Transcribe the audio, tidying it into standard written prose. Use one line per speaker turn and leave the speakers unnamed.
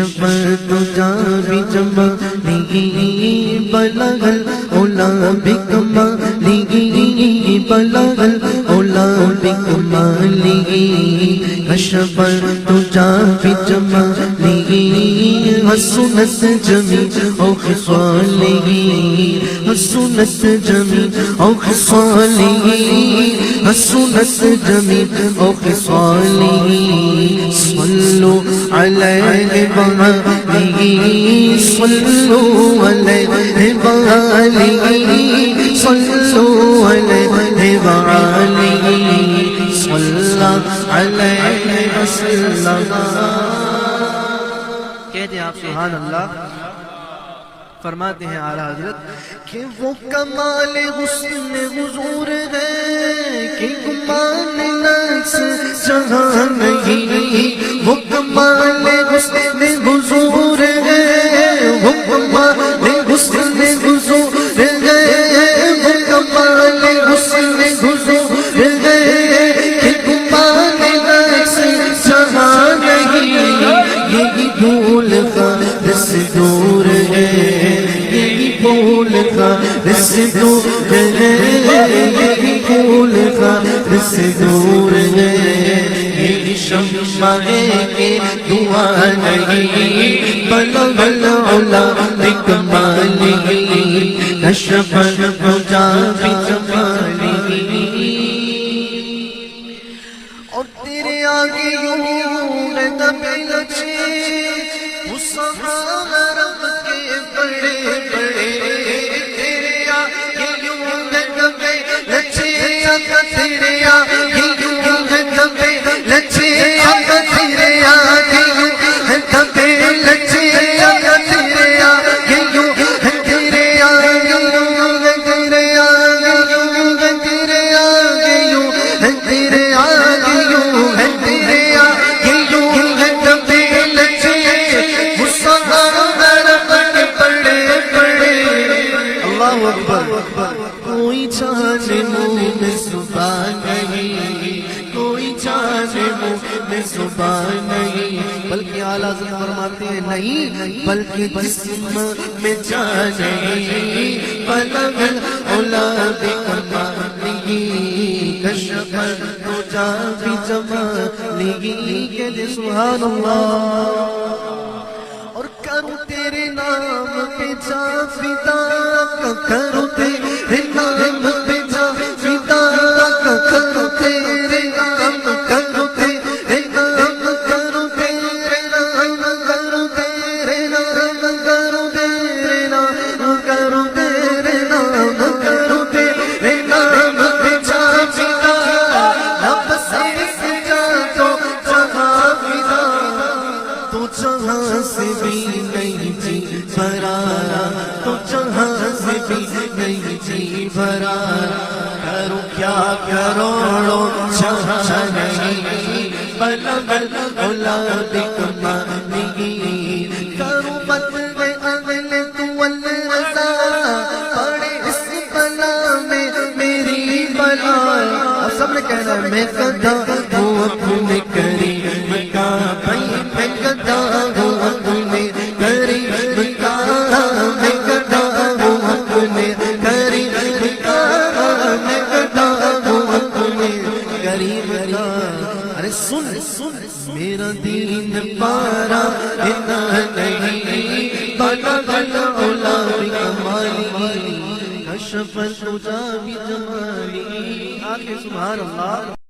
کشف الدجى بجماله بلغ العلا بكماله بلغ العلا بكماله کشف الدجى بجماله حسنت جميع خصاله حسنت جميع خصاله حسنت جميع خصاله صلوا عليه وآله صلوا عليه وآله صلوا عليه وآله صلى عليه وسلم.
کہتے ہیں آپ سبحان اللہ. فرماتے ہیں اعلیٰ حضرت
کہ وہ کمال حسن حضور ہے کہ گمان نفس جہاں نہیں. وہ کمال حسن حضور ہے وہ کمال حسن حضور ہے وہ کمال حسن حضور ہے کہ گمان نفس جہاں نہیں. یہی بھول کا دس دور ہے یہی بھول کا دس دور ہے یہی بھول کا دس دور ہے. یہی شمع کے دعا نہیں بلغ العلا بکمالہ کشف الدجى بجمالہ. اور تیرے آگے یوں دبے لچے اس حرم کے بڑے بڑے تیرے آگے یوں دبے لچے تیرے آگے یوں دبے لچے تیرے آگے یوں دبے لچے تیرے آگے یوں تیرے آگے یوں تیرے آگے یوں تیرے آگے یوں تیرے آگے یوں تیرے آگے یوں دبے لچے اس حرم کے بڑے بڑے.
اللہ اکبر.
کوئی چاند منہ میں صبح نہیں کوئی چاند منہ میں صبح نہیں
بلکہ اعلیٰ حضرت فرماتے ہیں نہیں
بلکہ جسم میں جان نہیں. بلغ العلا بکمالہ کشف الدجى بجمالہ.
کہتے سبحان اللہ.
اور کروں تیرے نام پہ جا فدا کروں تیرے نام پہ جا فدا کروں تیرے نام کروں تیرے نام کروں تیرے نام کروں تیرے نام کروں تیرے نام کروں تیرے نام کروں تیرے نام پہ جا فدا رب سے جا تو جہاں فدا تو جہاں سے بھی نہیں جی بھرا تو جہاں سے بھی نہیں جی بھرا. کروں کیا کروڑوں جہاں نہیں بلغ العلا بکمالہ. کروں بدل اگل تو الرضا پڑے اس بلا میں میری بلا.
اب سب نے کہنا ہے
میں گدا ہوں اپنے کریم کا بھائی میں گدا ہوں اپنے کریم کا میں گدا ہوں اپنے کریم کا میں گدا ہوں اپنے کریم کا. ارے سن میرا دین پارا اتنا نہیں بلغ العلا بکمالہ کشف الدجى بجمالہ.
آگے سبحان اللہ.